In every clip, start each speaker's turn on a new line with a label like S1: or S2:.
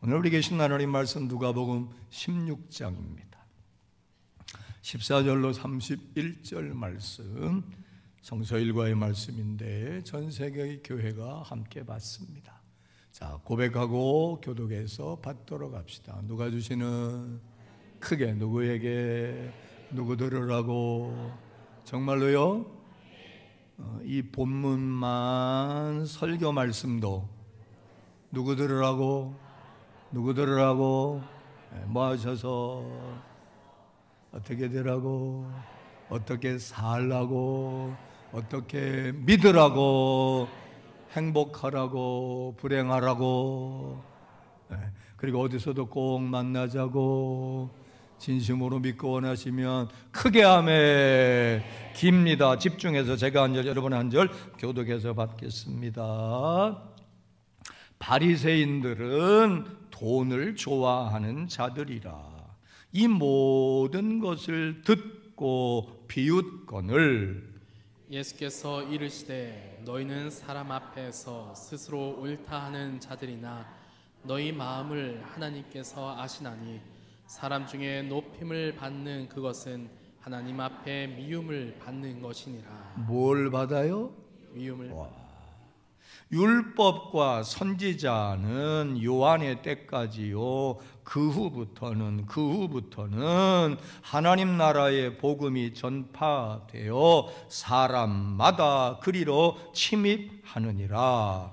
S1: 오늘 우리 계신 하나님 말씀 누가복음 16장입니다. 14절로 31절 말씀, 성서 일과의 말씀인데 전 세계의 교회가 함께 받습니다. 자, 고백하고 교독해서 받도록 합시다. 누가 주시는 크게 누구에게 누구 들으라고? 정말로요? 이 본문만 설교 말씀도 누구 들으라고? 누구 들으라고? 뭐 하셔서 어떻게 되라고? 어떻게 살라고? 어떻게 믿으라고? 행복하라고? 불행하라고? 그리고 어디서도 꼭 만나자고? 진심으로 믿고 원하시면 크게 아멘. 깁니다. 집중해서 제가 한 절, 여러분 한 절 교독해서 받겠습니다. 바리새인들은 돈을 좋아하는 자들이라. 이 모든 것을 듣고 비웃거늘
S2: 예수께서 이르시되 너희는 사람 앞에서 스스로 옳다 하는 자들이나 너희 마음을 하나님께서 아시나니 사람 중에 높임을 받는 그것은 하나님 앞에 미움을 받는 것이니라.
S1: 뭘 받아요?
S2: 미움을.
S1: 율법과 선지자는 요한의 때까지요. 그 후부터는 하나님 나라의 복음이 전파되어 사람마다 그리로 침입하느니라.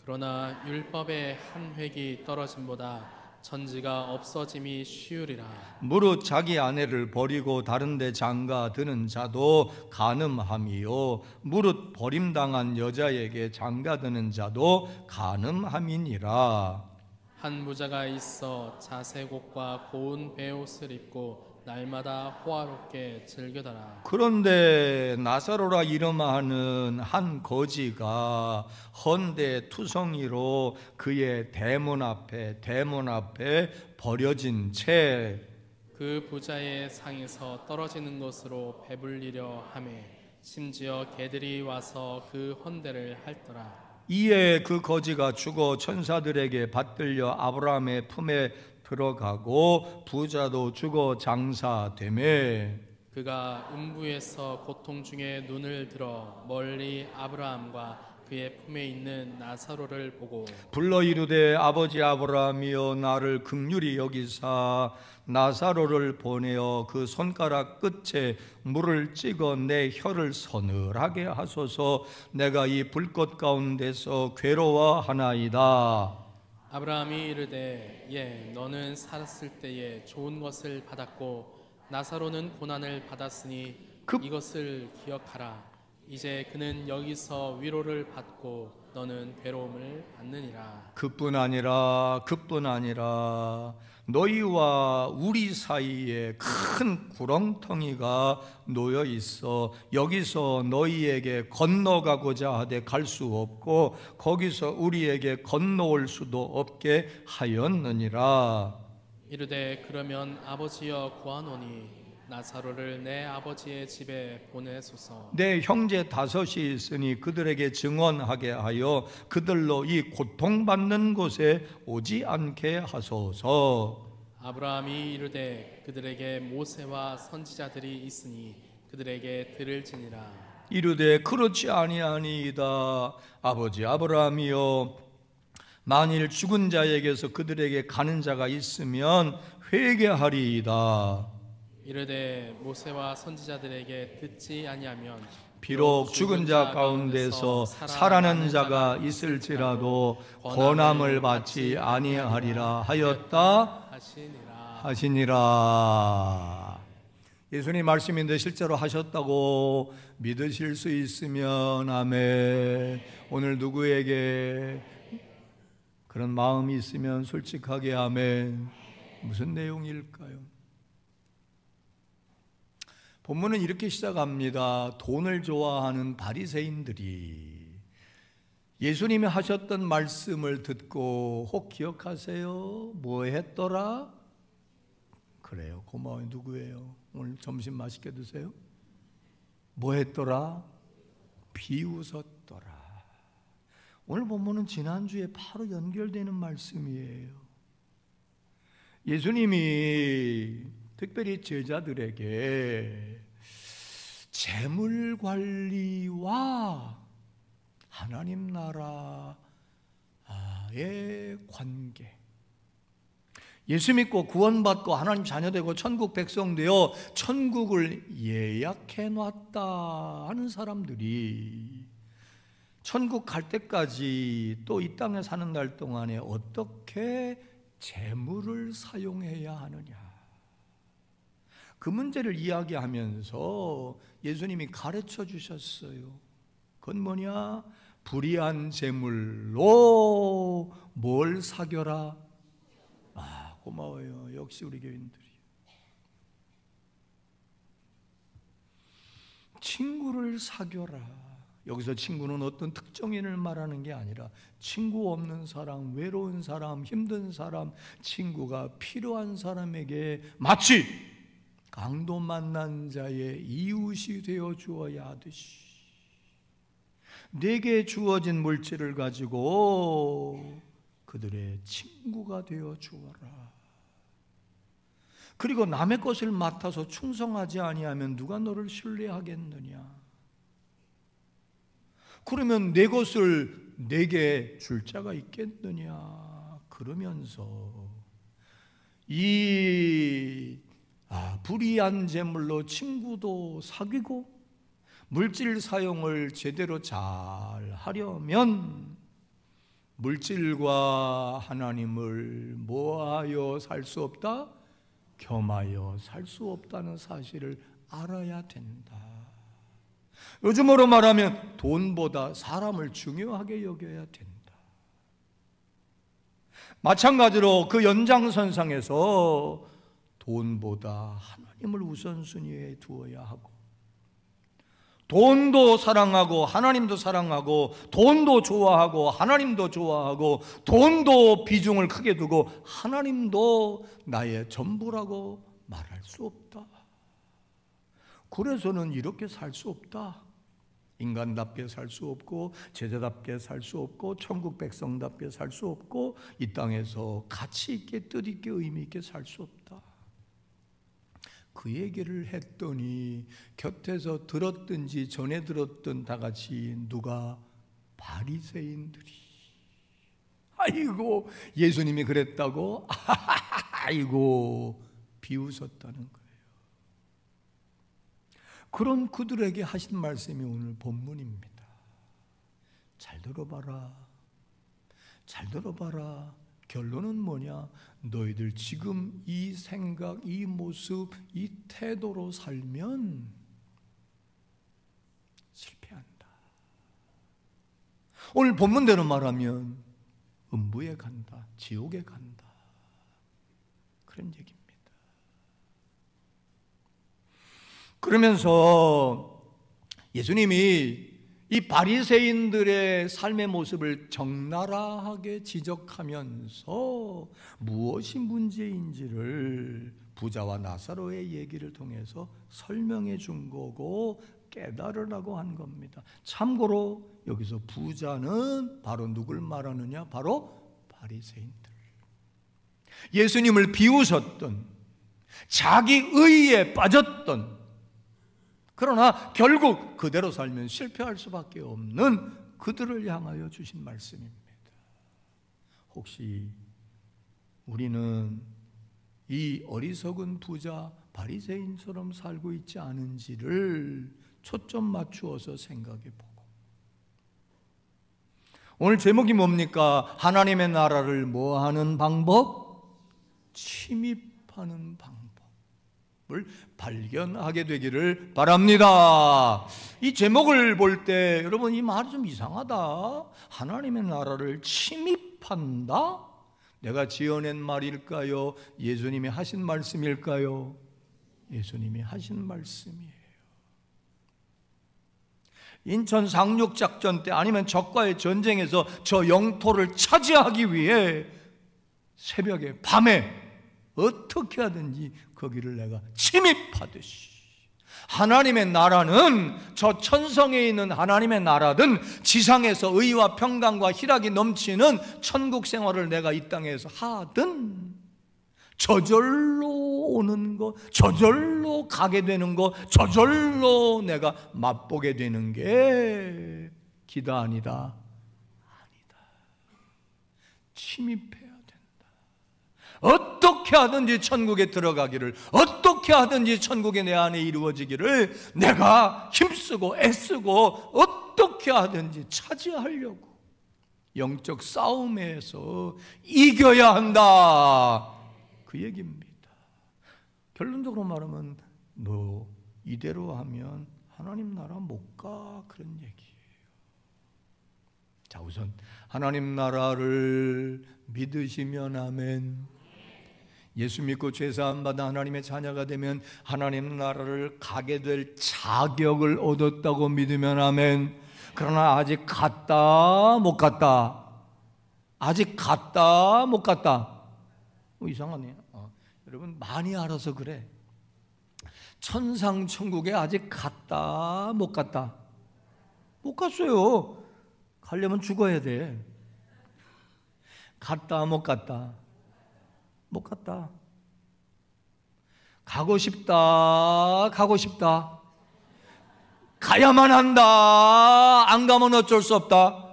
S2: 그러나 율법의 한 획이 떨어짐보다 천지가 없어짐이 쉬우리라.
S1: 무릇 자기 아내를 버리고 다른 데 장가 드는 자도 간음함이요 무릇 버림당한 여자에게 장가 드는 자도 간음함이니라.
S2: 한 부자가 있어 자색옷과 고운 베옷을 입고 날마다 호화롭게 즐겨더라.
S1: 그런데 나사로라 이름하는 한 거지가 헌데 투성이로 그의 대문 앞에 버려진 채
S2: 그 부자의 상에서 떨어지는 것으로 배불리려 하매 심지어 개들이 와서 그 헌대를 핥더라.
S1: 이에 그 거지가 죽어 천사들에게 받들려 아브라함의 품에 들어가고 부자도 죽어 장사되매
S2: 그가 음부에서 고통 중에 눈을 들어 멀리 아브라함과 그의 품에 있는 나사로를 보고
S1: 불러 이르되 아버지 아브라함이여 나를 긍휼히 여기사 나사로를 보내어 그 손가락 끝에 물을 찍어 내 혀를 서늘하게 하소서. 내가 이 불꽃 가운데서 괴로워하나이다.
S2: 아브라함이 이르되 예 너는 살았을 때에 좋은 것을 받았고 나사로는 고난을 받았으니 이것을 기억하라. 이제 그는 여기서 위로를 받고 너는 괴로움을 받느니라.
S1: 그뿐 아니라 너희와 우리 사이에 큰 구렁텅이가 놓여 있어 여기서 너희에게 건너가고자 하되 갈 수 없고 거기서 우리에게 건너올 수도 없게 하였느니라.
S2: 이르되 그러면 아버지여 구하노니 나사로를 내 아버지의 집에 보내소서.
S1: 내 형제 5이 있으니 그들에게 증언하게 하여 그들로 이 고통받는 곳에 오지 않게 하소서.
S2: 아브라함이 이르되 그들에게 모세와 선지자들이 있으니 그들에게 들을지니라.
S1: 이르되 그렇지 아니하니이다. 아버지 아브라함이여 만일 죽은 자에게서 그들에게 가는 자가 있으면 회개하리이다.
S2: 이르되 모세와 선지자들에게 듣지 아니하면
S1: 비록 죽은 자 가운데서 살아난 자가 있을지라도 권함을 받지 아니하리라 하였다 하시니라. 예수님 말씀인데 실제로 하셨다고 믿으실 수 있으면 아멘. 오늘 누구에게 그런 마음이 있으면 솔직하게 아멘. 무슨 내용일까요? 본문은 이렇게 시작합니다. 돈을 좋아하는 바리새인들이 예수님이 하셨던 말씀을 듣고 혹 기억하세요? 뭐 했더라? 그래요. 고마워요. 누구예요? 오늘 점심 맛있게 드세요? 뭐 했더라? 비웃었더라. 오늘 본문은 지난주에 바로 연결되는 말씀이에요. 예수님이 특별히 제자들에게 재물 관리와 하나님 나라의 관계, 예수 믿고 구원받고 하나님 자녀되고 천국 백성 되어 천국을 예약해 놨다 하는 사람들이 천국 갈 때까지 또 이 땅에 사는 날 동안에 어떻게 재물을 사용해야 하느냐, 그 문제를 이야기하면서 예수님이 가르쳐 주셨어요. 그건 뭐냐? 불의한 재물로 뭘 사겨라? 고마워요. 역시 우리 교인들이. 친구를 사겨라. 여기서 친구는 어떤 특정인을 말하는 게 아니라 친구 없는 사람, 외로운 사람, 힘든 사람, 친구가 필요한 사람에게 마치 강도 만난 자의 이웃이 되어 주어야 하듯이 내게 주어진 물질을 가지고 그들의 친구가 되어 주어라. 그리고 남의 것을 맡아서 충성하지 아니하면 누가 너를 신뢰하겠느냐? 그러면 내 것을 내게 줄 자가 있겠느냐? 그러면서 이 불의한 재물로 친구도 사귀고 물질 사용을 제대로 잘 하려면 물질과 하나님을 뭐하여 살 수 없다? 겸하여 살 수 없다는 사실을 알아야 된다. 요즘으로 말하면 돈보다 사람을 중요하게 여겨야 된다. 마찬가지로 그 연장선상에서 돈보다 하나님을 우선순위에 두어야 하고, 돈도 사랑하고 하나님도 사랑하고, 돈도 좋아하고 하나님도 좋아하고, 돈도 비중을 크게 두고 하나님도 나의 전부라고 말할 수 없다. 그래서는 이렇게 살 수 없다. 인간답게 살 수 없고, 제자답게 살 수 없고, 천국 백성답게 살 수 없고, 이 땅에서 가치 있게 뜻 있게 의미 있게 살 수 없다. 그 얘기를 했더니 곁에서 들었든지 전에 들었던 다 같이 누가? 바리새인들이. 아이고, 예수님이 그랬다고? 아이고, 비웃었다는 거예요. 그런 그들에게 하신 말씀이 오늘 본문입니다. 잘 들어봐라. 잘 들어봐라. 결론은 뭐냐? 너희들 지금 이 생각, 이 모습, 이 태도로 살면 실패한다. 오늘 본문대로 말하면 음부에 간다, 지옥에 간다, 그런 얘기입니다. 그러면서 예수님이 이 바리새인들의 삶의 모습을 적나라하게 지적하면서 무엇이 문제인지를 부자와 나사로의 얘기를 통해서 설명해 준 거고 깨달으라고 한 겁니다. 참고로 여기서 부자는 바로 누굴 말하느냐? 바로 바리새인들. 예수님을 비웃었던, 자기 의에 빠졌던, 그러나 결국 그대로 살면 실패할 수밖에 없는 그들을 향하여 주신 말씀입니다. 혹시 우리는 이 어리석은 부자 바리새인처럼 살고 있지 않은지를 초점 맞추어서 생각해 보고, 오늘 제목이 뭡니까? 하나님의 나라를 뭐 하는 방법? 침입하는 방법 을 발견하게 되기를 바랍니다. 이 제목을 볼 때 여러분, 이 말이 좀 이상하다. 하나님의 나라를 침입한다? 내가 지어낸 말일까요? 예수님이 하신 말씀일까요? 예수님이 하신 말씀이에요. 인천 상륙작전 때 아니면 적과의 전쟁에서 저 영토를 차지하기 위해 새벽에 밤에 어떻게 하든지 거기를 내가 침입하듯이, 하나님의 나라는 저 천성에 있는 하나님의 나라든 지상에서 의와 평강과 희락이 넘치는 천국 생활을 내가 이 땅에서 하든 저절로 오는 거, 저절로 가게 되는 거, 저절로 내가 맛보게 되는 게 기도 아니다. 아니다. 침입해야 된다. 어떻게 하든지 천국에 들어가기를, 어떻게 하든지 천국이 내 안에 이루어지기를 내가 힘쓰고 애쓰고 어떻게 하든지 차지하려고 영적 싸움에서 이겨야 한다. 그 얘기입니다. 결론적으로 말하면 너 이대로 하면 하나님 나라 못 가, 그런 얘기예요. 자, 우선 하나님 나라를 믿으시면 아멘. 예수 믿고 죄사함 받아 하나님의 자녀가 되면 하나님 나라를 가게 될 자격을 얻었다고 믿으면 아멘. 그러나 아직 갔다 못 갔다, 아직 갔다 못 갔다, 이상하네요. 여러분 많이 알아서 그래. 천상 천국에 아직 갔다 못 갔다? 못 갔어요. 가려면 죽어야 돼. 갔다 못 갔다? 못 갔다. 가고 싶다, 가고 싶다. 가야만 한다. 안 가면 어쩔 수 없다.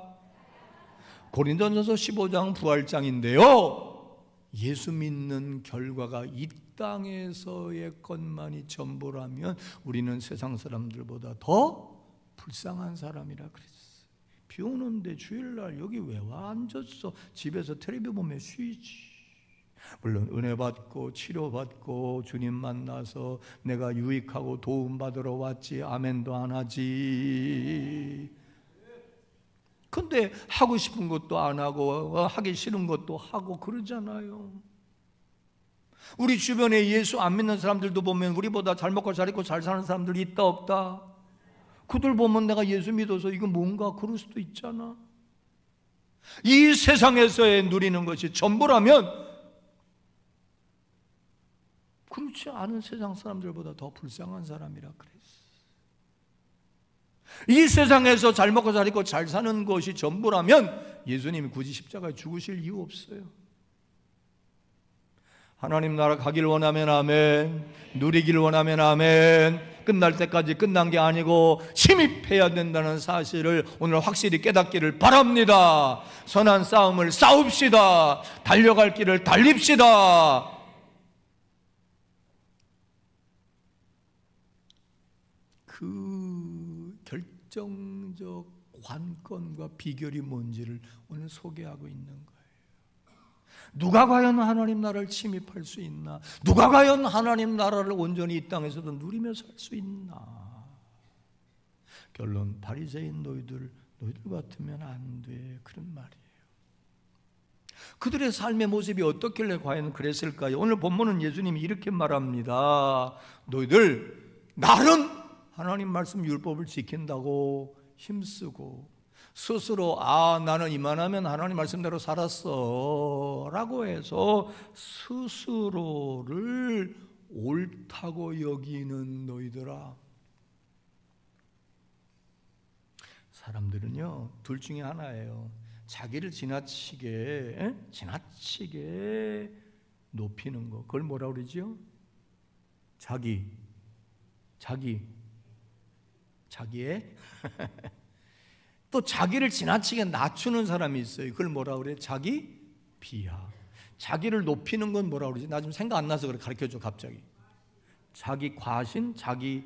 S1: 고린도전서 15장 부활장인데요, 예수 믿는 결과가 이 땅에서의 것만이 전부라면 우리는 세상 사람들보다 더 불쌍한 사람이라 그랬어요. 비 오는데 주일날 여기 왜 와 앉았어? 집에서 텔레비 보면 쉬지. 물론 은혜 받고 치료 받고 주님 만나서 내가 유익하고 도움 받으러 왔지, 아멘도 안 하지. 근데 하고 싶은 것도 안 하고 하기 싫은 것도 하고 그러잖아요. 우리 주변에 예수 안 믿는 사람들도 보면 우리보다 잘 먹고 잘 입고 잘 사는 사람들이 있다 없다? 그들 보면 내가 예수 믿어서 이거 뭔가 그럴 수도 있잖아. 이 세상에서의 누리는 것이 전부라면 그렇지 않은 세상 사람들보다 더 불쌍한 사람이라 그랬어. 이 세상에서 잘 먹고 잘 입고 잘 사는 것이 전부라면 예수님이 굳이 십자가에 죽으실 이유 없어요. 하나님 나라 가길 원하면 아멘, 누리길 원하면 아멘. 끝날 때까지 끝난 게 아니고 침입해야 된다는 사실을 오늘 확실히 깨닫기를 바랍니다. 선한 싸움을 싸웁시다. 달려갈 길을 달립시다. 그 결정적 관건과 비결이 뭔지를 오늘 소개하고 있는 거예요. 누가 과연 하나님 나라를 침입할 수 있나? 누가 과연 하나님 나라를 온전히 이 땅에서도 누리며 살 수 있나? 결론, 바리새인 너희들 같으면 안 돼, 그런 말이에요. 그들의 삶의 모습이 어떻길래 과연 그랬을까요? 오늘 본문은 예수님이 이렇게 말합니다. 너희들 나름 하나님 말씀 율법을 지킨다고 힘쓰고 스스로 나는 이만하면 하나님 말씀대로 살았어 라고 해서 스스로를 옳다고 여기는 너희들아. 사람들은요 둘 중에 하나예요. 자기를 지나치게 높이는 거, 그걸 뭐라 그러지요? 자기의 또 자기를 지나치게 낮추는 사람이 있어요. 그걸 뭐라 그래? 자기 비하. 자기를 높이는 건 뭐라 그러지? 나 지금 생각 안 나서 그래. 가르쳐줘 갑자기. 자기 과신, 자기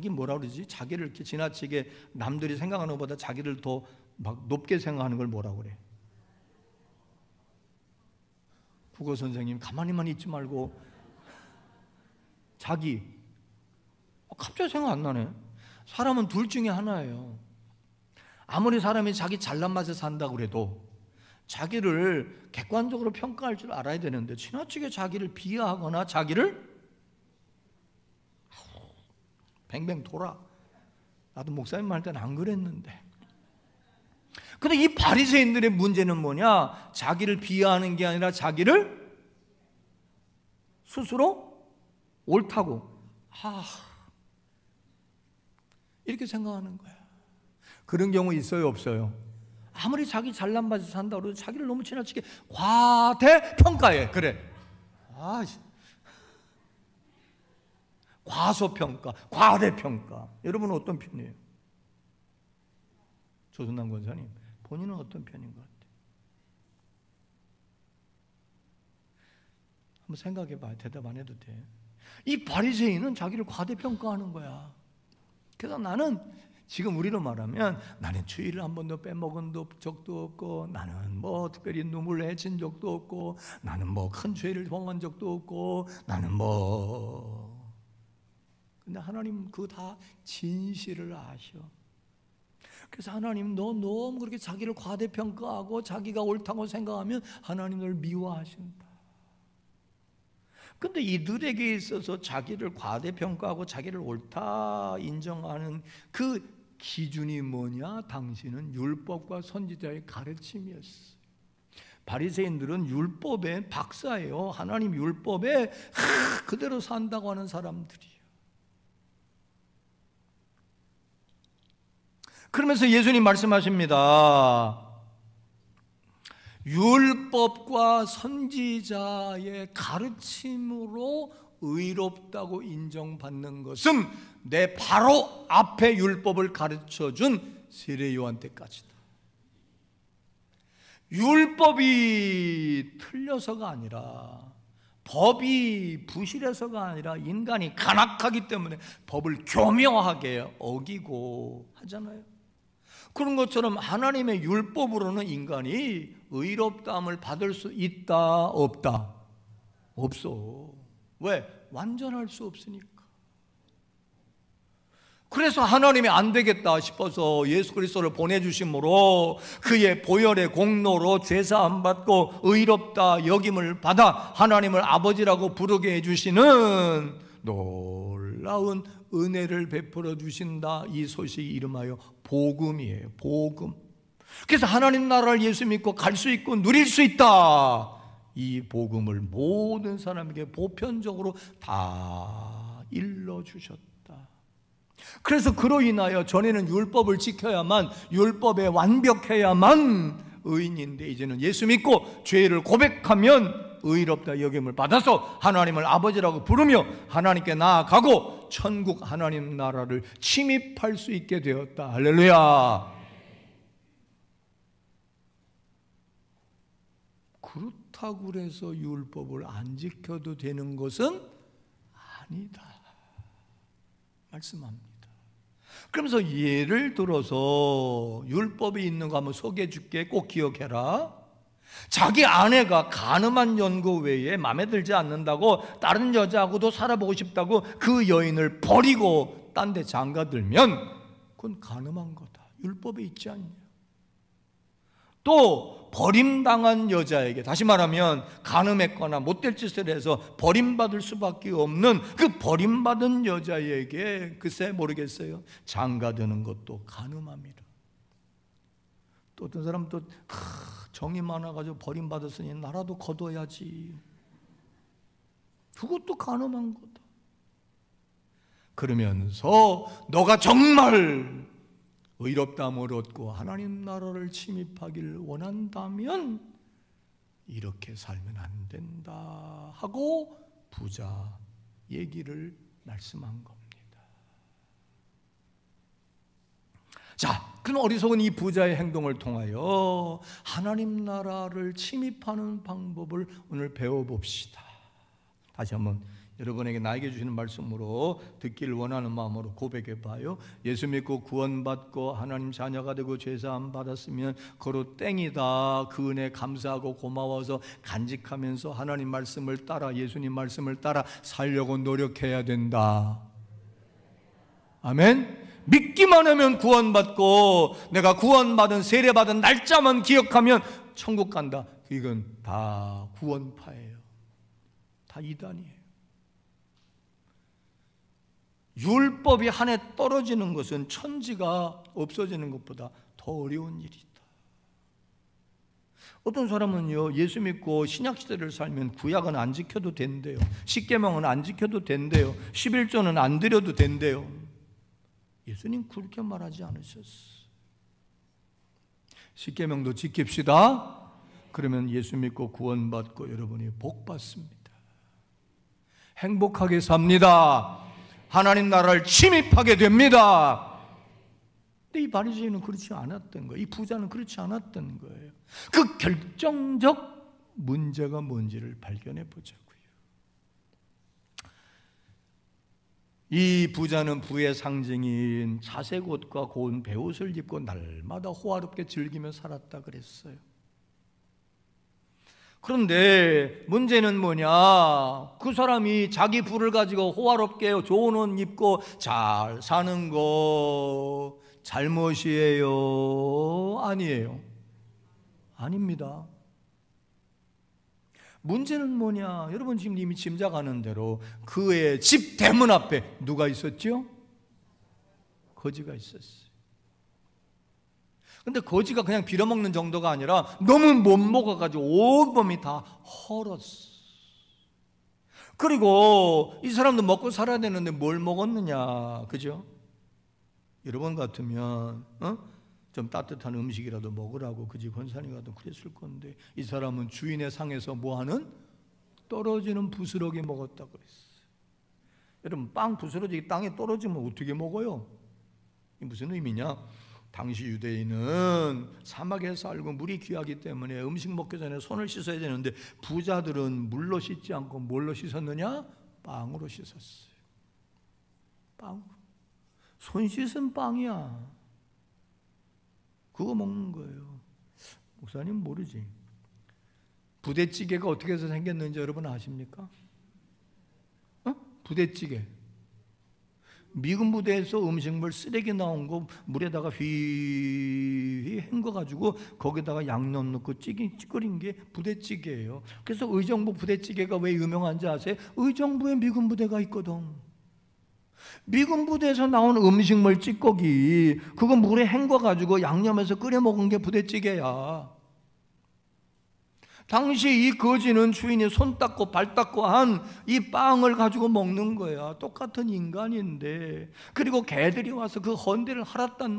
S1: 뭐라 그러지? 자기를 이렇게 지나치게 남들이 생각하는 것보다 자기를 더 막 높게 생각하는 걸 뭐라 그래? 국어 선생님 가만히만 있지 말고 자기. 갑자기 생각 안 나네. 사람은 둘 중에 하나예요. 아무리 사람이 자기 잘난 맛에 산다고 그래도 자기를 객관적으로 평가할 줄 알아야 되는데 지나치게 자기를 비하하거나 자기를 뱅뱅 돌아. 나도 목사님 할 때는 안 그랬는데. 근데 이 바리새인들의 문제는 뭐냐? 자기를 비하하는 게 아니라 자기를 스스로 옳다고 이렇게 생각하는 거야. 그런 경우 있어요 없어요? 아무리 자기 잘난 맛에 산다고 해도 자기를 너무 지나치게 과대평가해. 그래. 과소평가, 과대평가. 여러분은 어떤 편이에요? 조선남 권사님, 본인은 어떤 편인 것 같아요? 한번 생각해 봐요. 대답 안 해도 돼. 이 바리새인은 자기를 과대평가하는 거야. 그래서 나는 지금 우리로 말하면 나는 주일을 한 번도 빼먹은 적도 없고, 나는 뭐 특별히 눈물을 헤친 적도 없고, 나는 뭐 큰 죄를 범한 적도 없고, 나는 뭐. 근데 하나님 그거 다 진실을 아셔. 그래서 하나님 너 너무 그렇게 자기를 과대평가하고 자기가 옳다고 생각하면 하나님 널 미워하신다. 근데 이들에게 있어서 자기를 과대평가하고 자기를 옳다 인정하는 그 기준이 뭐냐? 당신은 율법과 선지자의 가르침이었어. 바리새인들은 율법의 박사예요. 하나님 율법에 그대로 산다고 하는 사람들이에요. 그러면서 예수님 말씀하십니다. 율법과 선지자의 가르침으로 의롭다고 인정받는 것은 내 바로 앞에 율법을 가르쳐준 세례 요한 때까지다. 율법이 틀려서가 아니라, 법이 부실해서가 아니라 인간이 간악하기 때문에 법을 교묘하게 어기고 하잖아요. 그런 것처럼 하나님의 율법으로는 인간이 의롭다함을 받을 수 있다, 없다? 없어. 왜? 완전할 수 없으니까. 그래서 하나님이 안 되겠다 싶어서 예수 그리스도를 보내주심으로 그의 보혈의 공로로 죄사함 받고 의롭다 여김을 받아 하나님을 아버지라고 부르게 해주시는 놀라운 은혜를 베풀어 주신다. 이 소식이 이름하여 복음이에요. 복음. 그래서 하나님 나라를 예수 믿고 갈 수 있고 누릴 수 있다. 이 복음을 모든 사람에게 보편적으로 다 일러주셨다. 그래서 그로 인하여 전에는 율법을 지켜야만, 율법에 완벽해야만 의인인데, 이제는 예수 믿고 죄를 고백하면 의롭다 여김을 받아서 하나님을 아버지라고 부르며 하나님께 나아가고 천국 하나님 나라를 침입할 수 있게 되었다. 할렐루야. 그렇다고 해서 율법을 안 지켜도 되는 것은 아니다 말씀합니다. 그러면서 예를 들어서 율법이 있는 거 한번 소개해 줄게. 꼭 기억해라. 자기 아내가 간음한 연고 외에 마음에 들지 않는다고 다른 여자하고도 살아보고 싶다고 그 여인을 버리고 딴 데 장가들면 그건 간음한 거다. 율법에 있지 않냐. 또 버림당한 여자에게, 다시 말하면 간음했거나 못될 짓을 해서 버림받을 수밖에 없는 그 버림받은 여자에게 글쎄 모르겠어요, 장가드는 것도 간음합니다. 또 어떤 사람은 또 정이 많아가지고 버림받았으니 나라도 거둬야지, 그것도 간음한 거다. 그러면서 너가 정말 의롭다함을 얻고 하나님 나라를 침입하기를 원한다면 이렇게 살면 안 된다 하고 부자 얘기를 말씀한 겁니다. 자, 그럼 어리석은 이 부자의 행동을 통하여 하나님 나라를 침입하는 방법을 오늘 배워봅시다. 다시 한번 여러분에게 나에게 주시는 말씀으로 듣기를 원하는 마음으로 고백해 봐요. 예수 믿고 구원받고 하나님 자녀가 되고 죄사함 받았으면 그로 땡이다. 그 은혜 감사하고 고마워서 간직하면서 하나님 말씀을 따라, 예수님 말씀을 따라 살려고 노력해야 된다. 아멘. 믿기만 하면 구원받고 내가 구원받은 세례받은 날짜만 기억하면 천국 간다. 이건 다 구원파예요. 다 이단이에요. 율법이 한 해 떨어지는 것은 천지가 없어지는 것보다 더 어려운 일이다. 어떤 사람은요, 예수 믿고 신약시대를 살면 구약은 안 지켜도 된대요. 십계명은 안 지켜도 된대요. 11조는 안 드려도 된대요. 예수님 그렇게 말하지 않으셨어. 십계명도 지킵시다. 그러면 예수 믿고 구원받고 여러분이 복 받습니다. 행복하게 삽니다. 하나님 나라를 침입하게 됩니다. 근데 이 바리새인은 그렇지 않았던 거예요. 이 부자는 그렇지 않았던 거예요. 그 결정적 문제가 뭔지를 발견해 보자고요. 이 부자는 부의 상징인 자색 옷과 고운 베옷을 입고 날마다 호화롭게 즐기며 살았다 그랬어요. 그런데 문제는 뭐냐? 그 사람이 자기 부를 가지고 호화롭게 좋은 옷 입고 잘 사는 거 잘못이에요? 아니에요? 아닙니다. 문제는 뭐냐? 여러분 지금 이미 짐작하는 대로 그의 집 대문 앞에 누가 있었죠? 거지가 있었어요. 근데 거지가 그냥 빌어먹는 정도가 아니라 너무 못 먹어가지고 온몸이 다 헐었어. 그리고 이 사람도 먹고 살아야 되는데 뭘 먹었느냐, 그죠? 여러분 같으면 좀 따뜻한 음식이라도 먹으라고 그 집 권사님 같은 그랬을 건데 이 사람은 주인의 상에서 뭐하는? 떨어지는 부스러기 먹었다고 그랬어요. 여러분 빵 부스러기 땅에 떨어지면 어떻게 먹어요? 이게 무슨 의미냐? 당시 유대인은 사막에 살고 물이 귀하기 때문에 음식 먹기 전에 손을 씻어야 되는데 부자들은 물로 씻지 않고 뭘로 씻었느냐? 빵으로 씻었어요. 빵. 손 씻은 빵이야. 그거 먹는 거예요. 목사님 모르지. 부대찌개가 어떻게 해서 생겼는지 여러분 아십니까? 부대찌개. 미군 부대에서 음식물 쓰레기 나온 거 물에다가 휘 헹궈가지고 거기다가 양념 넣고 끓인 게 부대찌개예요. 그래서 의정부 부대찌개가 왜 유명한지 아세요? 의정부에 미군 부대가 있거든. 미군 부대에서 나온 음식물 찌꺼기 그거 물에 헹궈가지고 양념해서 끓여 먹은 게 부대찌개야. 당시 이 거지는 주인이 손 닦고 발 닦고 한 이 빵을 가지고 먹는 거야. 똑같은 인간인데. 그리고 개들이 와서 그 헌대를 핥았단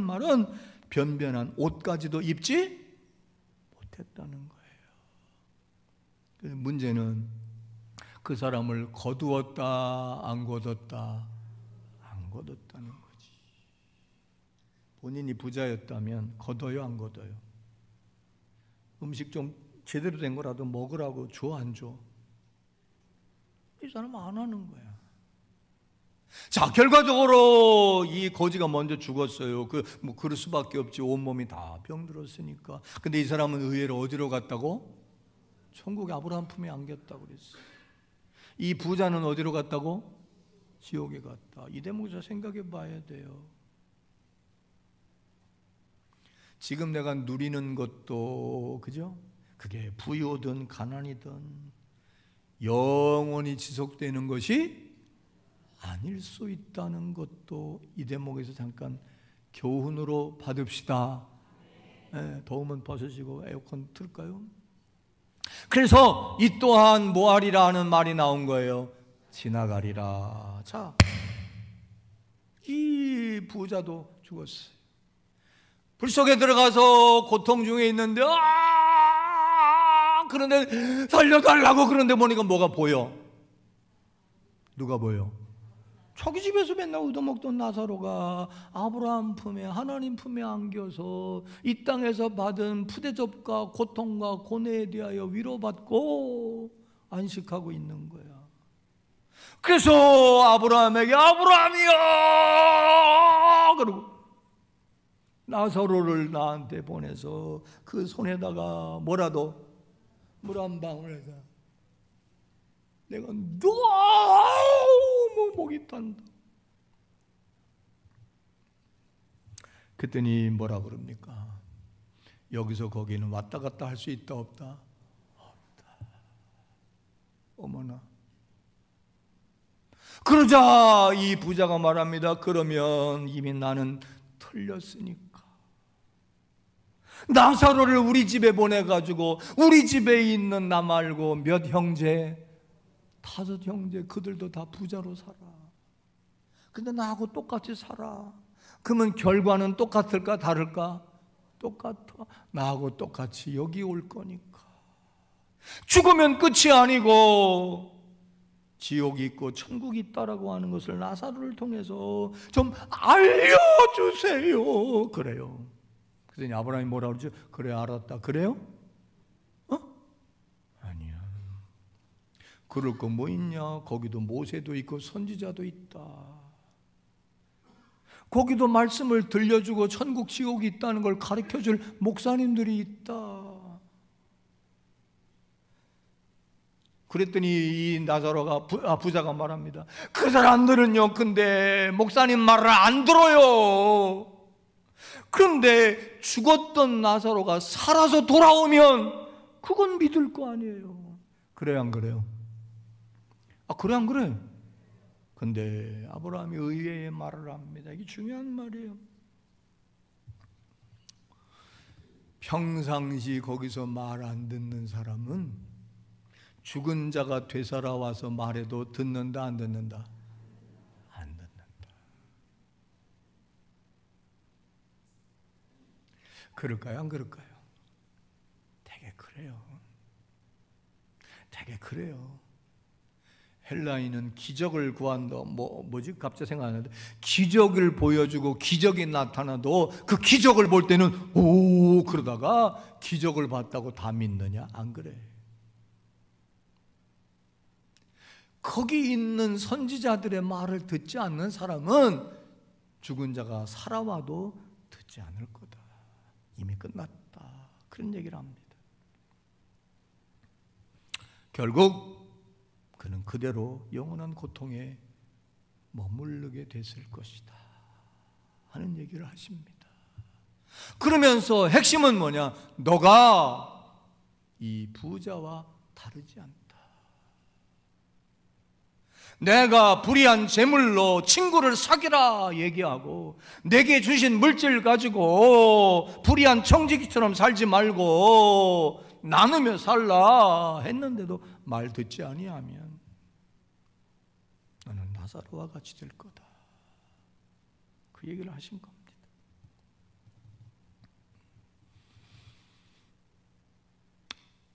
S1: 말은 변변한 옷까지도 입지 못했다는 거예요. 문제는 그 사람을 거두었다 안 거뒀다? 안 거뒀다는 거지. 본인이 부자였다면 거둬요 안 거둬요? 음식 좀 제대로 된 거라도 먹으라고 줘 안 줘? 이 사람 안 하는 거야. 자, 결과적으로 이 거지가 먼저 죽었어요. 그럴 수밖에 없지. 온몸이 다 병들었으니까. 근데 이 사람은 의외로 어디로 갔다고? 천국에 아브라함 품에 안겼다고 그랬어요. 이 부자는 어디로 갔다고? 지옥에 갔다. 이 대목에서 생각해 봐야 돼요. 지금 내가 누리는 것도, 그죠? 그게 부유든 가난이든 영원히 지속되는 것이 아닐 수 있다는 것도 이 대목에서 잠깐 교훈으로 받읍시다. 네, 더우면 벗으시고 에어컨 틀까요? 그래서 이 또한 뭐하리라 하는 말이 나온 거예요. 지나가리라. 자, 이 부자도 죽었어요. 불 속에 들어가서 고통 중에 있는데 그런데 살려달라고 그런데 보니까 뭐가 보여? 누가 보여? 자기 집에서 맨날 얻어먹던 나사로가 아브라함 품에 하나님 품에 안겨서 이 땅에서 받은 푸대접과 고통과 고뇌에 대하여 위로받고 안식하고 있는 거야. 그래서 아브라함에게 아브라함이여 그러고 나사로를 나한테 보내서 그 손에다가 뭐라도 물 한 방울 해서 내가 너무 목이 탄다. 그랬더니 뭐라 그럽니까? 여기서 거기는 왔다 갔다 할 수 있다 없다? 없다. 어머나. 그러자 이 부자가 말합니다. 그러면 이미 나는 틀렸으니까 나사로를 우리 집에 보내가지고 우리 집에 있는 나 말고 몇 형제? 5 형제 그들도 다 부자로 살아. 근데 나하고 똑같이 살아. 그러면 결과는 똑같을까 다를까? 똑같아. 나하고 똑같이 여기 올 거니까. 죽으면 끝이 아니고 지옥이 있고 천국이 있다라고 하는 것을 나사로를 통해서 좀 알려주세요. 그래요. 그랬더니 아브라함이 뭐라 그러죠? 그래, 알았다. 그래요? 아니야. 그럴 거 뭐 있냐? 거기도 모세도 있고 선지자도 있다. 거기도 말씀을 들려주고 천국 지옥이 있다는 걸 가르쳐줄 목사님들이 있다. 그랬더니 이 나사로가 부자가 말합니다. 그 사람들은요, 근데 목사님 말을 안 들어요. 그런데 죽었던 나사로가 살아서 돌아오면 그건 믿을 거 아니에요. 그래요, 안 그래요? 그래, 안 그래? 근데 아브라함이 의외의 말을 합니다. 이게 중요한 말이에요. 평상시 거기서 말 안 듣는 사람은 죽은 자가 되살아와서 말해도 듣는다, 안 듣는다? 안 듣는다. 그럴까요, 안 그럴까요? 되게 그래요. 되게 그래요. 헬라인은 기적을 구한다. 뭐지? 갑자기 생각나는데, 기적을 보여주고 기적이 나타나도 그 기적을 볼 때는 오 그러다가 기적을 봤다고 다 믿느냐? 안 그래. 거기 있는 선지자들의 말을 듣지 않는 사람은 죽은 자가 살아와도 듣지 않을 거다. 이미 끝났다. 그런 얘기를 합니다. 결국 그는 그대로 영원한 고통에 머무르게 됐을 것이다 하는 얘기를 하십니다. 그러면서 핵심은 뭐냐? 너가 이 부자와 다르지 않다. 내가 불의한 재물로 친구를 사귀라 얘기하고 내게 주신 물질 가지고 불의한 청지기처럼 살지 말고 나누며 살라 했는데도 말 듣지 아니하면 너는 나사로와 같이 될 거다. 그 얘기를 하신 겁니다.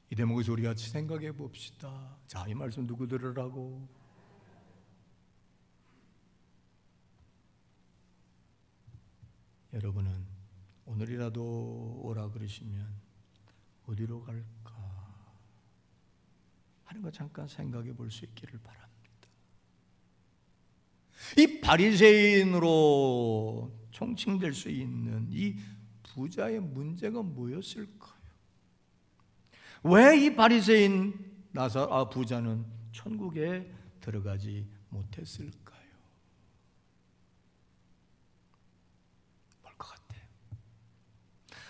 S1: 이 대목에서 우리 같이 생각해 봅시다. 자, 이 말씀 누구 들으라고? 여러분은 오늘이라도 오라 그러시면 어디로 갈까 하는 거 잠깐 생각해 볼 수 있기를 바랍니다. 이 바리새인으로 총칭될 수 있는 이 부자의 문제가 뭐였을까요? 왜 이 바리새인 부자는 천국에 들어가지 못했을까요? 뭘 것 같아요?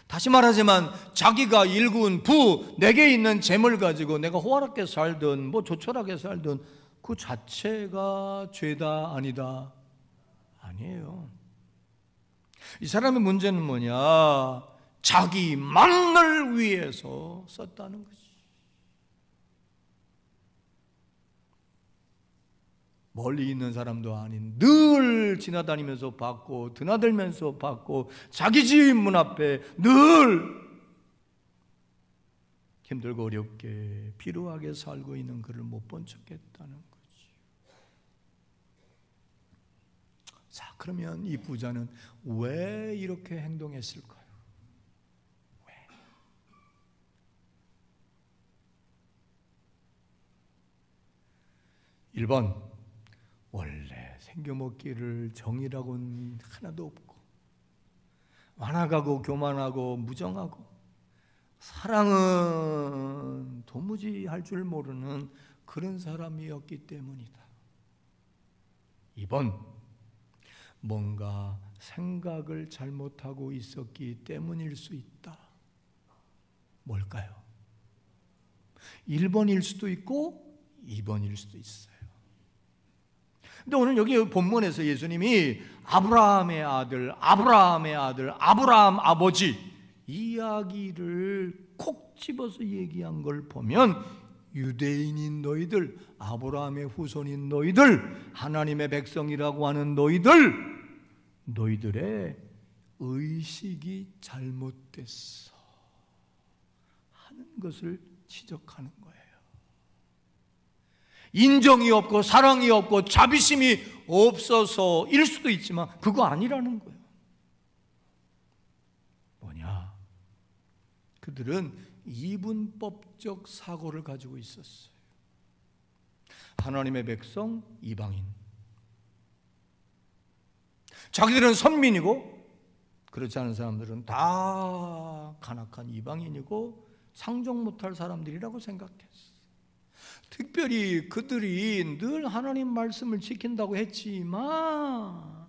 S1: 다시 말하지만 자기가 일군 부, 내게 있는 재물 가지고 내가 호화롭게 살든 뭐 조촐하게 살든 그 자체가 죄다 아니다? 아니에요. 이 사람의 문제는 뭐냐? 자기만을 위해서 썼다는 거지. 멀리 있는 사람도 아닌 늘 지나다니면서 받고 드나들면서 받고 자기 집 문 앞에 늘 힘들고 어렵게 피로하게 살고 있는 그를 못 본 척했다는 거지. 자, 그러면 이 부자는 왜 이렇게 행동했을까요? 왜? 1번, 원래 생겨먹기를 정의라고는 하나도 없고 완악하고 교만하고 무정하고 사랑은 도무지 할 줄 모르는 그런 사람이었기 때문이다. 2번, 뭔가 생각을 잘못하고 있었기 때문일 수 있다. 뭘까요? 1번일 수도 있고 2번일 수도 있어요. 근데 오늘 여기 본문에서 예수님이 아브라함의 아들, 아브라함 아버지 이야기를 콕 집어서 얘기한 걸 보면 유대인인 너희들, 아브라함의 후손인 너희들, 하나님의 백성이라고 하는 너희들의 의식이 잘못됐어 하는 것을 지적하는 거예요. 인정이 없고 사랑이 없고 자비심이 없어서일 수도 있지만 그거 아니라는 거예요. 뭐냐? 그들은 이분법적 사고를 가지고 있었어요. 하나님의 백성, 이방인. 자기들은 선민이고 그렇지 않은 사람들은 다 간악한 이방인이고 상종 못할 사람들이라고 생각했어요. 특별히 그들이 늘 하나님 말씀을 지킨다고 했지만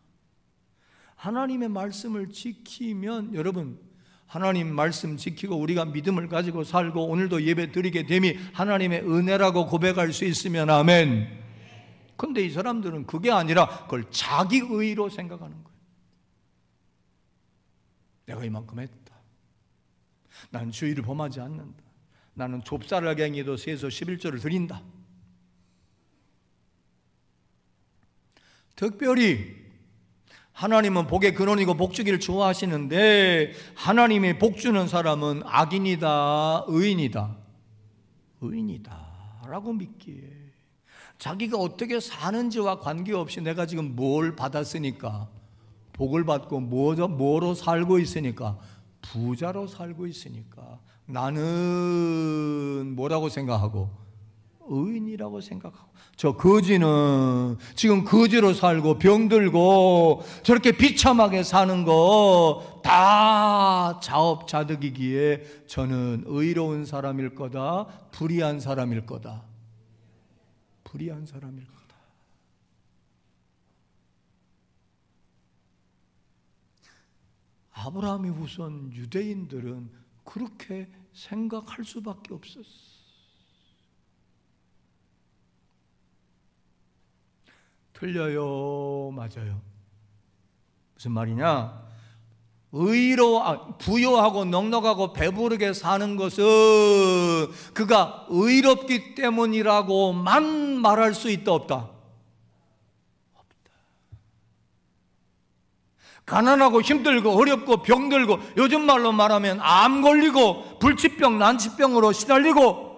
S1: 하나님의 말씀을 지키면, 여러분, 하나님 말씀 지키고 우리가 믿음을 가지고 살고 오늘도 예배 드리게 됨이 하나님의 은혜라고 고백할 수 있으면 아멘. 근데 이 사람들은 그게 아니라 그걸 자기 의로 생각하는 거예요. 내가 이만큼 했다. 나는 주의를 범하지 않는다. 나는 좁쌀알갱이도 세서 11조를 드린다. 특별히 하나님은 복의 근원이고 복주기를 좋아하시는데 하나님이 복주는 사람은 악인이다, 의인이다? 의인이다 라고 믿기에 자기가 어떻게 사는지와 관계없이 내가 지금 뭘 받았으니까, 복을 받고 뭐로 살고 있으니까, 부자로 살고 있으니까 나는 뭐라고 생각하고? 의인이라고 생각하고, 저 거지는 지금 거지로 살고 병들고 저렇게 비참하게 사는 거 다 자업자득이기에 저는 의로운 사람일 거다, 불의한 사람일 거다? 불의한 사람일 거다. 아브라함이 후손 유대인들은 그렇게 생각할 수밖에 없었어. 틀려요, 맞아요? 무슨 말이냐? 부유하고 넉넉하고 배부르게 사는 것은 그가 의롭기 때문이라고만 말할 수 있다, 없다? 없다. 가난하고 힘들고 어렵고 병들고, 요즘 말로 말하면 암 걸리고 불치병, 난치병으로 시달리고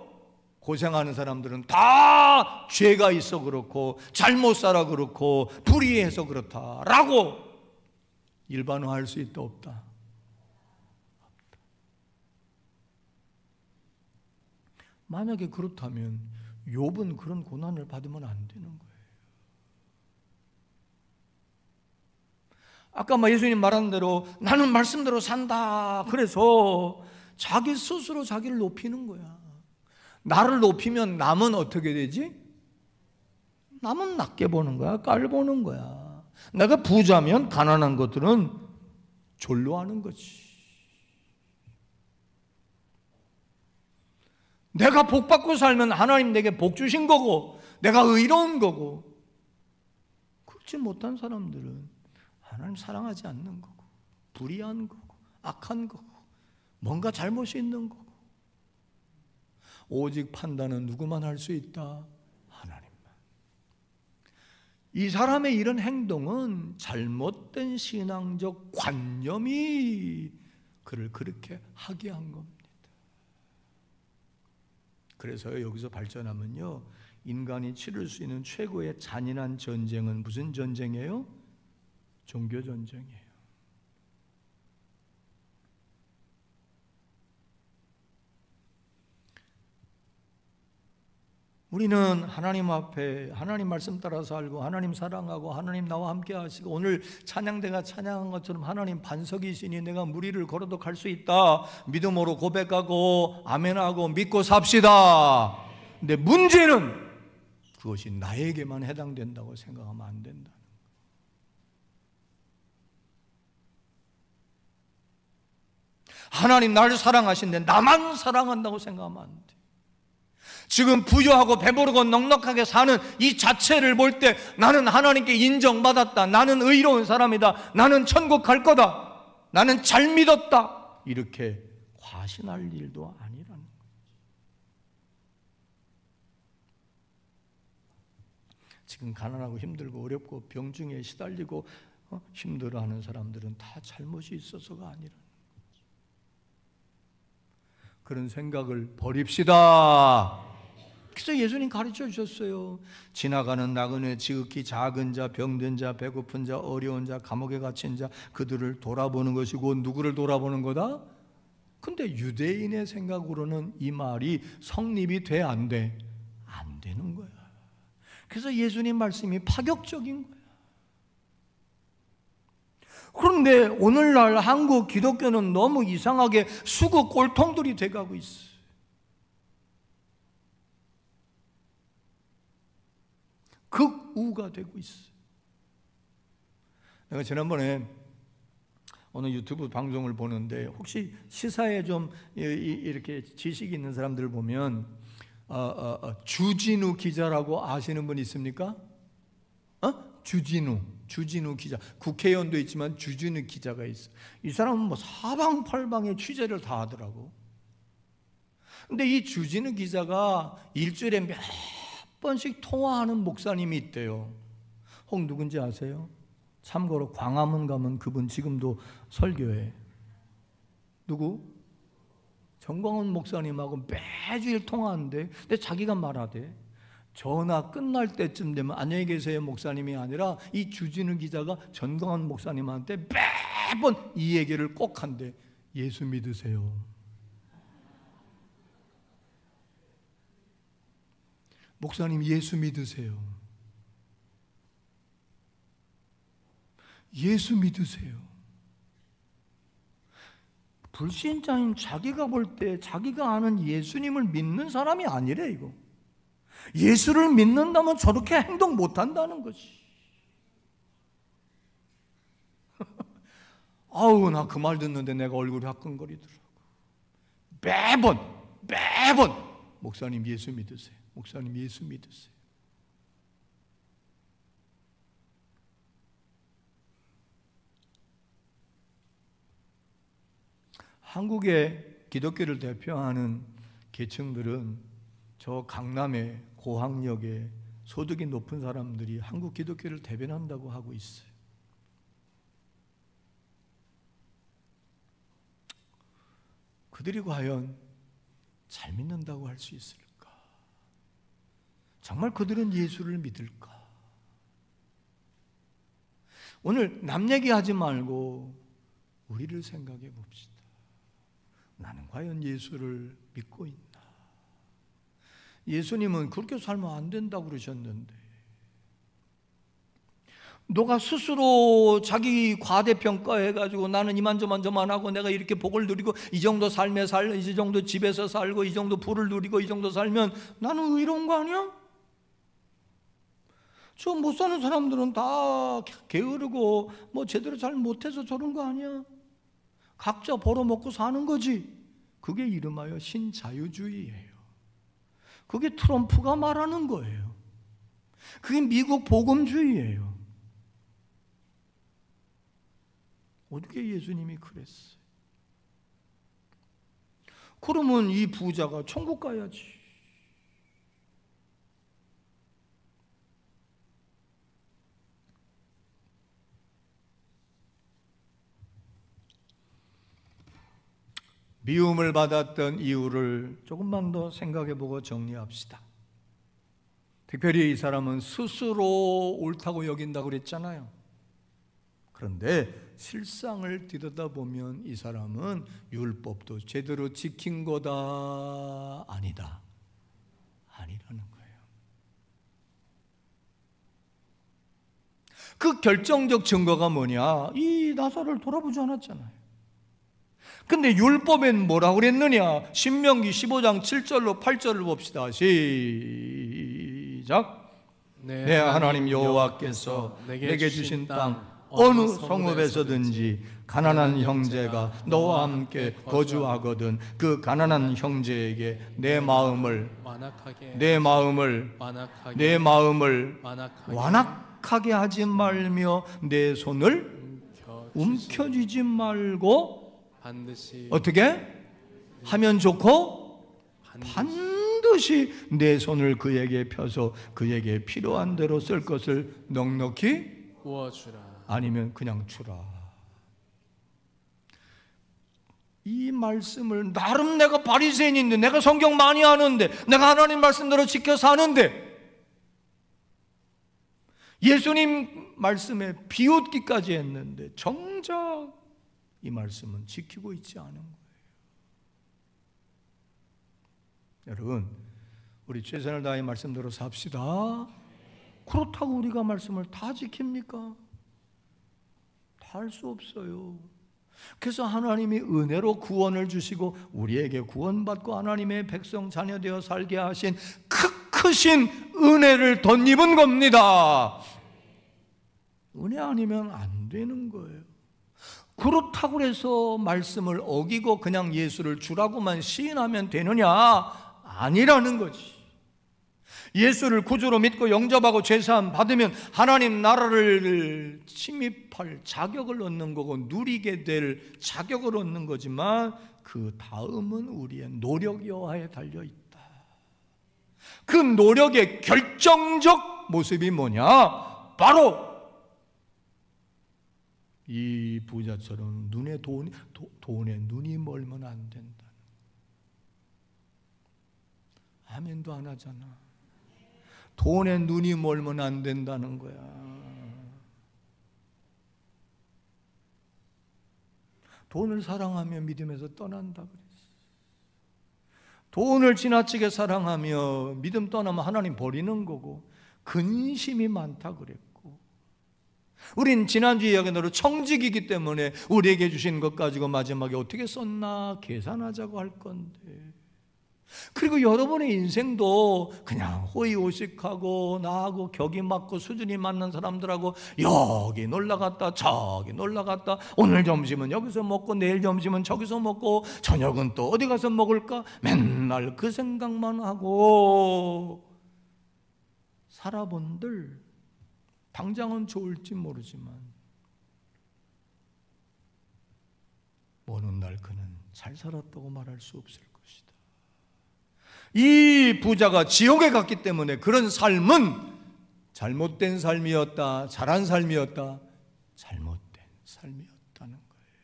S1: 고생하는 사람들은 다 죄가 있어 그렇고 잘못 살아 그렇고 불의해서 그렇다라고 일반화할 수 있다, 없다? 없다. 만약에 그렇다면 욥은 그런 고난을 받으면 안 되는 거예요. 아까 예수님 말한 대로 나는 말씀대로 산다, 그래서 자기 스스로 자기를 높이는 거야. 나를 높이면 남은 어떻게 되지? 남은 낮게 보는 거야, 깔 보는 거야. 내가 부자면 가난한 것들은 졸로하는 거지. 내가 복 받고 살면 하나님 내게 복 주신 거고 내가 의로운 거고, 그렇지 못한 사람들은 하나님 사랑하지 않는 거고 불의한 거고 악한 거고 뭔가 잘못이 있는 거고. 오직 판단은 누구만 할 수 있다? 하나님만. 이 사람의 이런 행동은 잘못된 신앙적 관념이 그를 그렇게 하게 한 겁니다. 그래서 여기서 발전하면요, 인간이 치를 수 있는 최고의 잔인한 전쟁은 무슨 전쟁이에요? 종교 전쟁이에요. 우리는 하나님 앞에 하나님 말씀 따라 살고 하나님 사랑하고 하나님 나와 함께 하시고, 오늘 찬양대가 찬양한 것처럼 하나님 반석이시니 내가 무리를 걸어도 갈 수 있다, 믿음으로 고백하고 아멘하고 믿고 삽시다. 근데 문제는 그것이 나에게만 해당된다고 생각하면 안 된다. 하나님 나를 사랑하신데 나만 사랑한다고 생각하면 안 돼. 지금 부유하고 배부르고 넉넉하게 사는 이 자체를 볼 때 나는 하나님께 인정받았다, 나는 의로운 사람이다, 나는 천국 갈 거다, 나는 잘 믿었다, 이렇게 과신할 일도 아니라는 거예요. 지금 가난하고 힘들고 어렵고 병중에 시달리고 힘들어하는 사람들은 다 잘못이 있어서가 아니라 그런 생각을 버립시다. 그래서 예수님 가르쳐 주셨어요. 지나가는 나그네 지극히 작은 자, 병든 자, 배고픈 자, 어려운 자, 감옥에 갇힌 자 그들을 돌아보는 것이고 누구를 돌아보는 거다? 근데 유대인의 생각으로는 이 말이 성립이 돼 안 돼? 안 되는 거야. 그래서 예수님 말씀이 파격적인 거야. 그런데 오늘날 한국 기독교는 너무 이상하게 수구 꼴통들이 돼가고 있어. 극우가 되고 있어. 내가 지난번에 어느 유튜브 방송을 보는데 혹시 시사에 좀 이렇게 지식이 있는 사람들 보면 주진우 기자라고 아시는 분 있습니까? 주진우 기자. 국회의원도 있지만 주진우 기자가 있어. 이 사람은 뭐 사방팔방에 취재를 다 하더라고. 근데 이 주진우 기자가 일주일에 몇 번씩 통화하는 목사님이 있대요. 혹 누군지 아세요? 참고로 광화문 가면 그분 지금도 설교해. 누구? 정광훈 목사님하고 매주일 통화하는데, 근데 자기가 말하대. 전화 끝날 때쯤 되면 안녕히 계세요 목사님이 아니라 이 주진우 기자가 정광훈 목사님한테 매번 이 얘기를 꼭 한대. 예수 믿으세요. 목사님 예수 믿으세요. 예수 믿으세요. 불신자인 자기가 볼 때 자기가 아는 예수님을 믿는 사람이 아니래. 이거 예수를 믿는다면 저렇게 행동 못한다는 거지. 아우 나 그 말 듣는데 내가 얼굴이 화끈거리더라고. 매번 목사님 예수 믿으세요. 목사님 예수 믿으세요. 한국의 기독교를 대표하는 계층들은 저 강남의 고학력의 소득이 높은 사람들이 한국 기독교를 대변한다고 하고 있어요. 그들이 과연 잘 믿는다고 할 수 있을까? 정말 그들은 예수를 믿을까? 오늘 남 얘기하지 말고 우리를 생각해 봅시다. 나는 과연 예수를 믿고 있나? 예수님은 그렇게 살면 안 된다고 그러셨는데 너가 스스로 자기 과대평가해가지고 나는 이만저만 저만 하고 내가 이렇게 복을 누리고 이 정도 삶에 살고 이 정도 집에서 살고 이 정도 부를 누리고 이 정도 살면 나는 의로운 거 아니야? 저 못 사는 사람들은 다 게으르고 뭐 제대로 잘 못해서 저런 거 아니야? 각자 벌어먹고 사는 거지. 그게 이름하여 신자유주의예요. 그게 트럼프가 말하는 거예요. 그게 미국 복음주의예요. 어떻게 예수님이 그랬어요? 그러면 이 부자가 천국 가야지. 미움을 받았던 이유를 조금만 더 생각해보고 정리합시다. 특별히 이 사람은 스스로 옳다고 여긴다고 그랬잖아요. 그런데 실상을 들여다보면 이 사람은 율법도 제대로 지킨 거다 아니다 아니라는 거예요. 그 결정적 증거가 뭐냐? 이 나사로를 돌아보지 않았잖아요. 근데 율법엔 뭐라고 그랬느냐? 신명기 15장 7절로 8절을 봅시다. 시작. 내 하나님 여호와께서 내게 주신 땅 어느 성읍에서든지 가난한 형제가 너와 함께 거주하거든 그 가난한 형제에게 내 마음을 완악하게 하지 말며 내 손을 움켜쥐지 말고 반드시 어떻게 하면 좋고 반드시 내 손을 그에게 펴서 그에게 필요한 대로 쓸 것을 넉넉히 아니면 그냥 주라. 이 말씀을 나름 내가 바리새인인데, 내가 성경 많이 아는데, 내가 하나님 말씀대로 지켜 사는데, 예수님 말씀에 비웃기까지 했는데 정작 이 말씀은 지키고 있지 않은 거예요. 여러분, 우리 최선을 다해 말씀대로 삽시다. 그렇다고 우리가 말씀을 다 지킵니까? 다 할 수 없어요. 그래서 하나님이 은혜로 구원을 주시고 우리에게 구원받고 하나님의 백성 자녀 되어 살게 하신 크신 은혜를 덧입은 겁니다. 은혜 아니면 안 되는 거예요. 그렇다고 해서 말씀을 어기고 그냥 예수를 주라고만 시인하면 되느냐? 아니라는 거지. 예수를 구주로 믿고 영접하고 죄사함 받으면 하나님 나라를 침입할 자격을 얻는 거고 누리게 될 자격을 얻는 거지만, 그 다음은 우리의 노력 여하에 달려있다. 그 노력의 결정적 모습이 뭐냐? 바로 이 부자처럼 돈에 눈이 멀면 안 된다. 아멘도 안 하잖아. 돈에 눈이 멀면 안 된다는 거야. 돈을 사랑하며 믿음에서 떠난다 그랬어. 돈을 지나치게 사랑하며 믿음 떠나면 하나님 버리는 거고, 근심이 많다 그랬고, 우린 지난주 이야기대로 청직이기 때문에 우리에게 주신 것 가지고 마지막에 어떻게 썼나 계산하자고 할 건데, 그리고 여러분의 인생도 그냥 호의호식하고 나하고 격이 맞고 수준이 맞는 사람들하고 여기 놀러갔다 저기 놀러갔다, 오늘 점심은 여기서 먹고 내일 점심은 저기서 먹고 저녁은 또 어디 가서 먹을까, 맨날 그 생각만 하고 살아본들 당장은 좋을지 모르지만 어느 날 그는 잘 살았다고 말할 수 없을 것이다. 이 부자가 지옥에 갔기 때문에 그런 삶은 잘못된 삶이었다, 잘한 삶이었다, 잘못된 삶이었다는 거예요.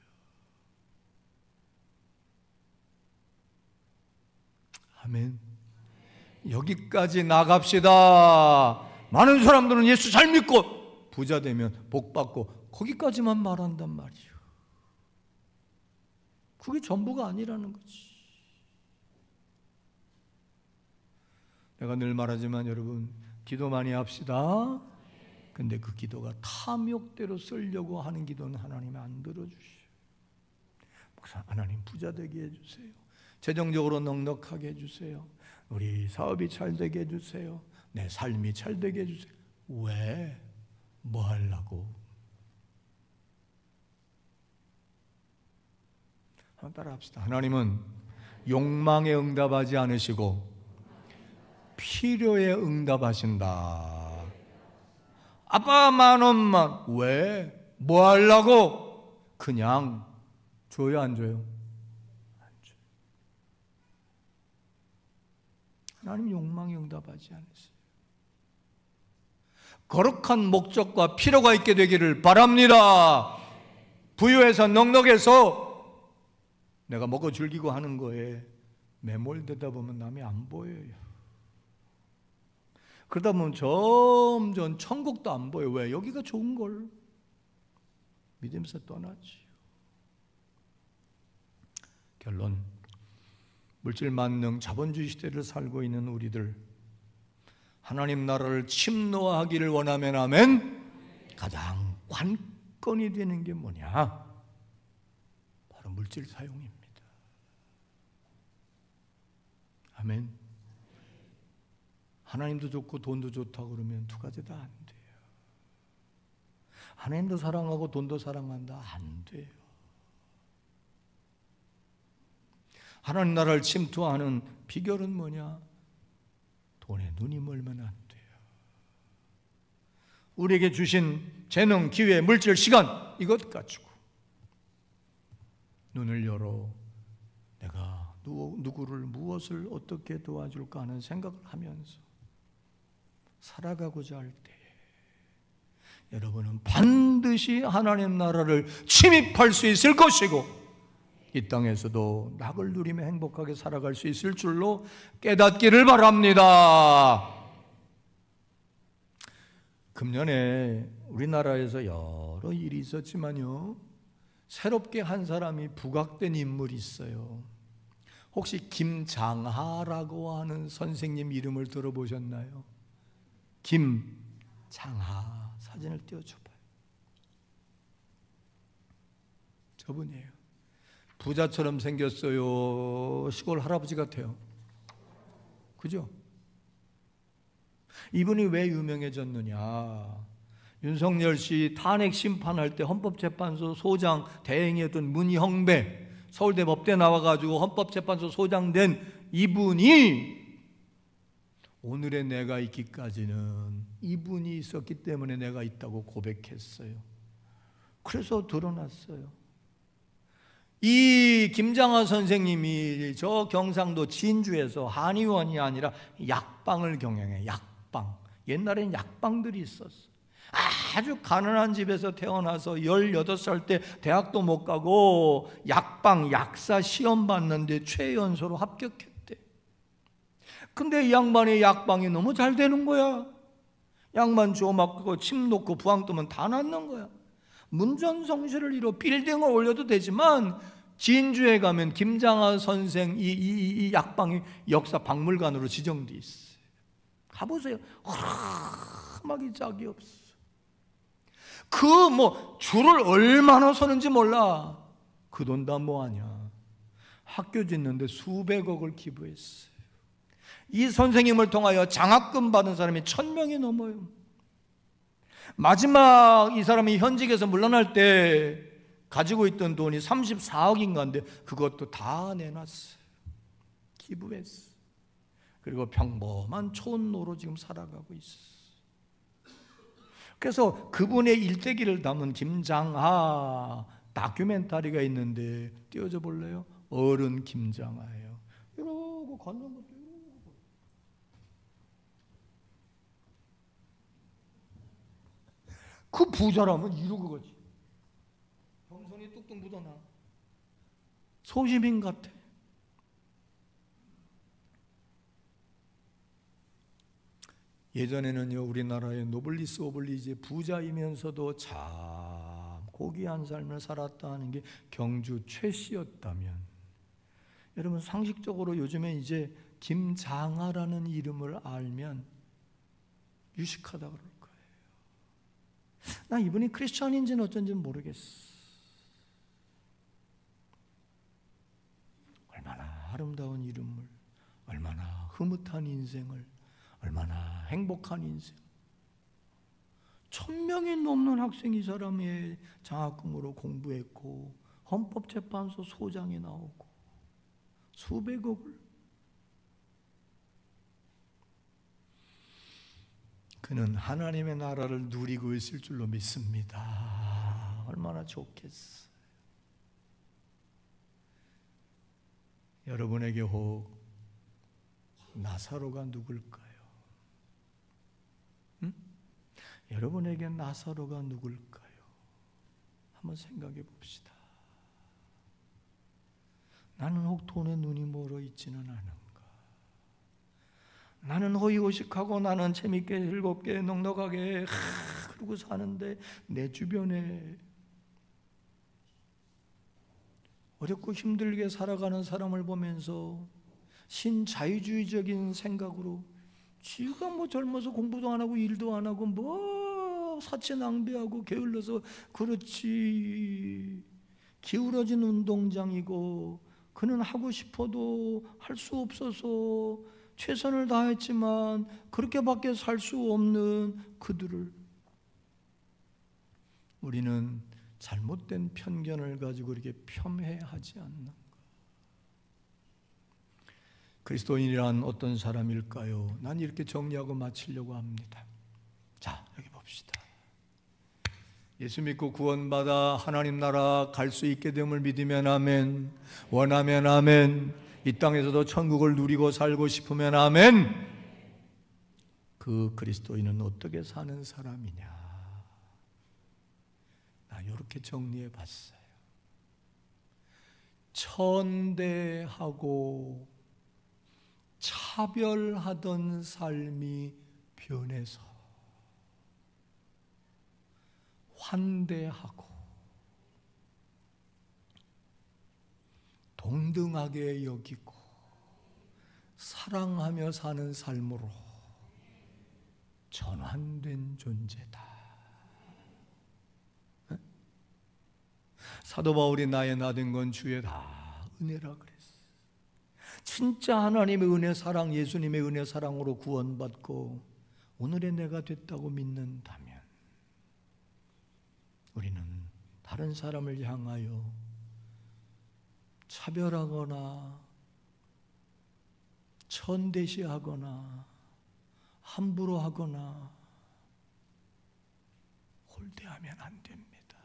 S1: 아멘. 여기까지 나갑시다. 많은 사람들은 예수 잘 믿고 부자 되면 복 받고 거기까지만 말한단 말이에요. 그게 전부가 아니라는 거지. 내가 늘 말하지만 여러분, 기도 많이 합시다. 근데 그 기도가 탐욕대로 쓰려고 하는 기도는 하나님이 안 들어주셔요. 목사, 하나님 부자 되게 해주세요. 재정적으로 넉넉하게 해주세요. 우리 사업이 잘 되게 해주세요. 내 삶이 잘 되게 해주세요. 왜? 뭐 하려고? 한번 따라 합시다. 하나님은 욕망에 응답하지 않으시고 필요에 응답하신다. 아빠 10,000원만. 왜? 뭐 하려고? 그냥 줘요, 안 줘요? 안 줘요. 하나님 욕망에 응답하지 않으세요. 거룩한 목적과 필요가 있게 되기를 바랍니다. 부유해서 넉넉해서 내가 먹어 즐기고 하는 거에 매몰되다 보면 남이 안 보여요. 그러다 보면 점점 천국도 안 보여. 왜? 여기가 좋은 걸 믿으면서 떠나지. 결론, 물질 만능 자본주의 시대를 살고 있는 우리들, 하나님 나라를 침노하기를 원하면 아멘. 가장 관건이 되는 게 뭐냐? 바로 물질 사용입니다. 아멘. 하나님도 좋고 돈도 좋다고 그러면 두 가지 다 안 돼요. 하나님도 사랑하고 돈도 사랑한다? 안 돼요. 하나님 나라를 침투하는 비결은 뭐냐? 돈에 눈이 멀면 안 돼요. 우리에게 주신 재능, 기회, 물질, 시간, 이것 가지고 눈을 열어 내가 누구를 무엇을 어떻게 도와줄까 하는 생각을 하면서 살아가고자 할 때, 여러분은 반드시 하나님 나라를 침입할 수 있을 것이고 이 땅에서도 낙을 누리며 행복하게 살아갈 수 있을 줄로 깨닫기를 바랍니다. 금년에 우리나라에서 여러 일이 있었지만요, 새롭게 한 사람이 부각된 인물이 있어요. 혹시 김장하라고 하는 선생님 이름을 들어보셨나요? 김장하. 사진을 띄워줘봐요. 저분이에요. 부자처럼 생겼어요. 시골 할아버지 같아요. 그죠? 이분이 왜 유명해졌느냐? 윤석열 씨 탄핵 심판할 때 헌법재판소 소장 대행이었던 문형배, 서울대 법대 나와가지고 헌법재판소 소장 된 이분이 오늘의 내가 있기까지는 이분이 있었기 때문에 내가 있다고 고백했어요. 그래서 드러났어요. 이 김장하 선생님이 저 경상도 진주에서 한의원이 아니라 약방을 경영해. 약방. 옛날엔 약방들이 있었어. 아주 가난한 집에서 태어나서 18살 때 대학도 못 가고 약방, 약사 시험 봤는데 최연소로 합격했대. 근데 이 양반의 약방이 너무 잘 되는 거야. 약만 주워 맞고 침 놓고 부항 뜨면 다 낫는 거야. 문전성시를 이뤄 빌딩을 올려도 되지만 진주에 가면 김장하 선생 이 약방이 역사 박물관으로 지정돼 있어요. 가보세요. 험하기 짝이 없어. 줄을 얼마나 서는지 몰라. 그 돈 다 뭐하냐. 학교 짓는데 수백억을 기부했어요. 이 선생님을 통하여 장학금 받은 사람이 1000명이 넘어요. 마지막 이 사람이 현직에서 물러날 때 가지고 있던 돈이 34억인가인데 그것도 다 내놨어요. 기부했어요. 그리고 평범한 촌노로 지금 살아가고 있어요. 그래서 그분의 일대기를 담은 김장하 다큐멘터리가 있는데 띄워줘 볼래요? 어른 김장하예요. 이러고 걷는 것도 이러고. 그 부자라면 이러고 가지. 겸손이 뚝뚝 묻어나. 소시민 같아. 예전에는요, 우리나라의 노블리스 오블리제 부자이면서도 참 고귀한 삶을 살았다 하는 게 경주 최 씨였다면, 여러분 상식적으로 요즘에 이제 김장하라는 이름을 알면 유식하다 그럴 거예요. 나 이분이 크리스천인지는 어쩐지는 모르겠어. 얼마나 아름다운 이름을, 얼마나 흐뭇한 인생을, 얼마나 행복한 인생. 1000명이 넘는 학생이 이 사람의 장학금으로 공부했고 헌법재판소 소장이 나오고 수백억을. 그는 하나님의 나라를 누리고 있을 줄로 믿습니다. 얼마나 좋겠어요. 여러분에게 혹 나사로가 누굴까요? 여러분에게 나사로가 누굴까요? 한번 생각해 봅시다. 나는 혹 돈에 눈이 멀어 있지는 않은가? 나는 호의호식하고 나는 재밌게 즐겁게 넉넉하게 그러고 사는데 내 주변에 어렵고 힘들게 살아가는 사람을 보면서 신자유주의적인 생각으로 지가 뭐 젊어서 공부도 안 하고 일도 안 하고 뭐 사치 낭비하고 게을러서 그렇지, 기울어진 운동장이고 그는 하고 싶어도 할 수 없어서 최선을 다했지만 그렇게밖에 살 수 없는 그들을 우리는 잘못된 편견을 가지고 이렇게 폄훼하지 않는가? 그리스도인이란 어떤 사람일까요? 난 이렇게 정리하고 마치려고 합니다. 자, 여기 봅시다. 예수 믿고 구원받아 하나님 나라 갈 수 있게 됨을 믿으면 아멘, 원하면 아멘, 이 땅에서도 천국을 누리고 살고 싶으면 아멘. 그 그리스도인은 어떻게 사는 사람이냐? 이렇게 정리해 봤어요. 천대하고 차별하던 삶이 변해서 환대하고 동등하게 여기고 사랑하며 사는 삶으로 전환된 존재다. 사도 바울이 나의 나된 건 주의 다 은혜라 그랬어. 진짜 하나님의 은혜 사랑, 예수님의 은혜 사랑으로 구원받고 오늘의 내가 됐다고 믿는다면 우리는 다른 사람을 향하여 차별하거나 천대시하거나 함부로 하거나 홀대하면 안 됩니다.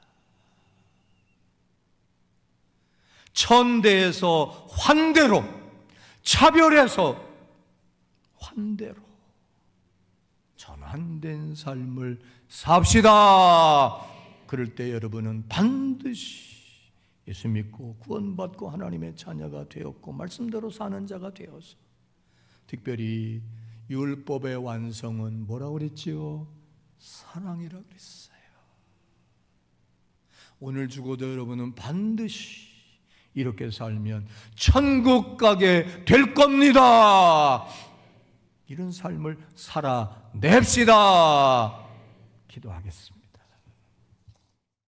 S1: 천대에서 환대로, 차별해서 환대로 전환된 삶을 삽시다. 그럴 때 여러분은 반드시 예수 믿고 구원받고 하나님의 자녀가 되었고 말씀대로 사는 자가 되어서, 특별히 율법의 완성은 뭐라고 그랬지요? 사랑이라고 그랬어요. 오늘 죽어도 여러분은 반드시 이렇게 살면 천국 가게 될 겁니다. 이런 삶을 살아냅시다. 기도하겠습니다.